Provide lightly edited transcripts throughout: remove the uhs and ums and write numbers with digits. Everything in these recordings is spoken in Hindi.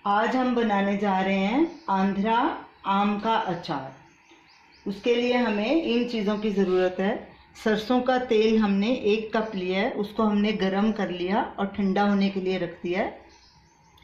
आज हम बनाने जा रहे हैं आंध्रा आम का अचार। उसके लिए हमें इन चीज़ों की ज़रूरत है। सरसों का तेल हमने 1 कप लिया है, उसको हमने गरम कर लिया और ठंडा होने के लिए रख दिया है।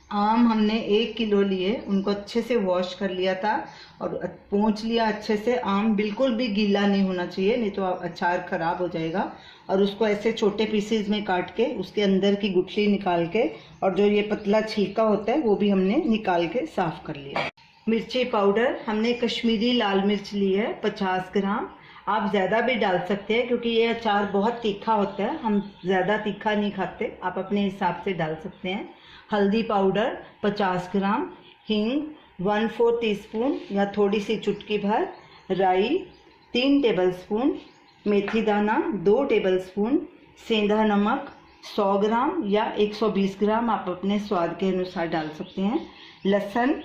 आम हमने 1 किलो लिए, उनको अच्छे से वॉश कर लिया था और पोंछ लिया अच्छे से। आम बिल्कुल भी गीला नहीं होना चाहिए, नहीं तो अचार ख़राब हो जाएगा। और उसको ऐसे छोटे पीसेज में काट के उसके अंदर की गुठली निकाल के और जो ये पतला छिलका होता है वो भी हमने निकाल के साफ़ कर लिया। मिर्ची पाउडर हमने कश्मीरी लाल मिर्च ली है 50 ग्राम। आप ज़्यादा भी डाल सकते हैं क्योंकि ये अचार बहुत तीखा होता है, हम ज़्यादा तीखा नहीं खाते, आप अपने हिसाब से डाल सकते हैं। हल्दी पाउडर 50 ग्राम, हींग 1/4 टीस्पून या थोड़ी सी चुटकी भर, राई 3 टेबलस्पून, मेथी दाना 2 टेबलस्पून, सेंधा नमक 100 ग्राम या 120 ग्राम आप अपने स्वाद के अनुसार डाल सकते हैं। लहसुन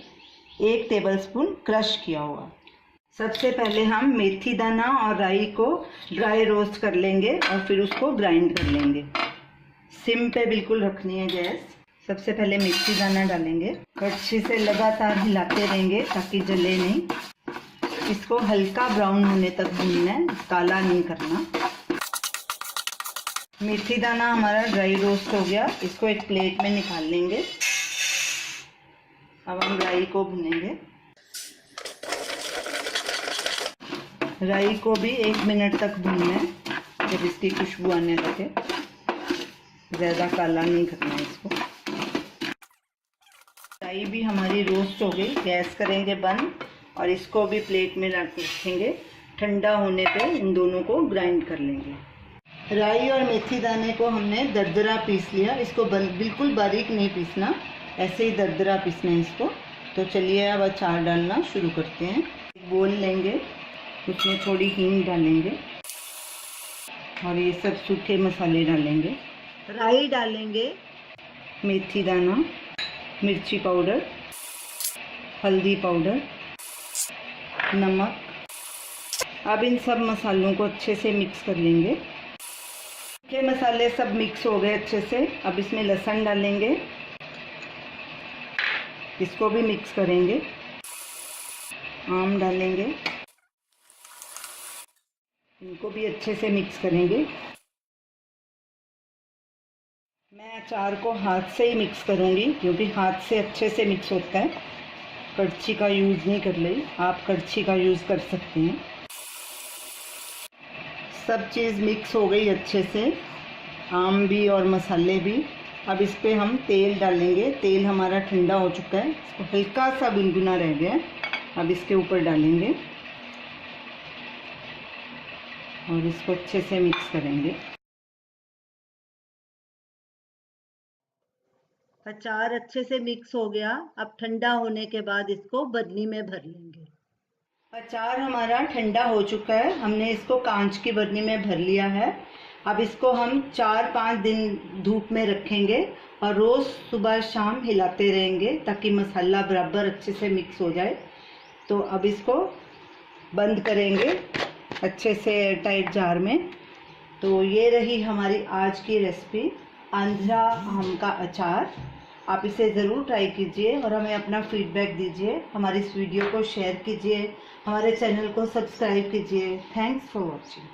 1 टेबलस्पून क्रश किया हुआ। सबसे पहले हम मेथी दाना और राई को ड्राई रोस्ट कर लेंगे और फिर उसको ग्राइंड कर लेंगे। सिम पे बिल्कुल रखनी है गैस। सबसे पहले मेथी दाना डालेंगे, कड़छी से लगातार हिलाते रहेंगे ताकि जले नहीं। इसको हल्का ब्राउन होने तक भूनना है, काला नहीं करना। मेथी दाना हमारा ड्राई रोस्ट हो गया, इसको एक प्लेट में निकाल लेंगे। अब हम राई को भूनेंगे। राई को भी 1 मिनट तक भूनना है, जब इसकी खुशबू आने लगे। ज़्यादा काला नहीं करना है इसको। राई भी हमारी रोस्ट हो गई, गैस करेंगे बंद और इसको भी प्लेट में रखेंगे। ठंडा होने पे इन दोनों को ग्राइंड कर लेंगे। राई और मेथी दाने को हमने दरदरा पीस लिया। इसको बिल्कुल बारीक नहीं पीसना, ऐसे ही दरदरा पीसना है इसको। तो चलिए अब अचार डालना शुरू करते हैं। एक बोल लेंगे, उसमें थोड़ी हींग डालेंगे और ये सब सूखे मसाले डालेंगे। राई डालेंगे, मेथी दाना, मिर्ची पाउडर, हल्दी पाउडर, नमक। अब इन सब मसालों को अच्छे से मिक्स कर लेंगे। सूखे मसाले सब मिक्स हो गए अच्छे से। अब इसमें लहसुन डालेंगे, इसको भी मिक्स करेंगे। आम डालेंगे, इनको भी अच्छे से मिक्स करेंगे। मैं अचार को हाथ से ही मिक्स करूँगी क्योंकि हाथ से अच्छे से मिक्स होता है, कड़छी का यूज़ नहीं कर रही। आप कड़छी का यूज़ कर सकते हैं। सब चीज़ मिक्स हो गई अच्छे से, आम भी और मसाले भी। अब इस पर हम तेल डालेंगे। तेल हमारा ठंडा हो चुका है, इसको हल्का सा गुनगुना रह गया। अब इसके ऊपर डालेंगे और इसको अच्छे से मिक्स करेंगे। अचार अच्छे से मिक्स हो गया। अब ठंडा होने के बाद इसको बरनी में भर लेंगे। अचार हमारा ठंडा हो चुका है, हमने इसको कांच की बरनी में भर लिया है। अब इसको हम 4-5 दिन धूप में रखेंगे और रोज़ सुबह शाम हिलाते रहेंगे ताकि मसाला बराबर अच्छे से मिक्स हो जाए। तो अब इसको बंद करेंगे अच्छे से एयरटाइट जार में। तो ये रही हमारी आज की रेसिपी, आंध्रा आम का अचार। आप इसे ज़रूर ट्राई कीजिए और हमें अपना फीडबैक दीजिए। हमारी इस वीडियो को शेयर कीजिए, हमारे चैनल को सब्सक्राइब कीजिए। Thanks for watching.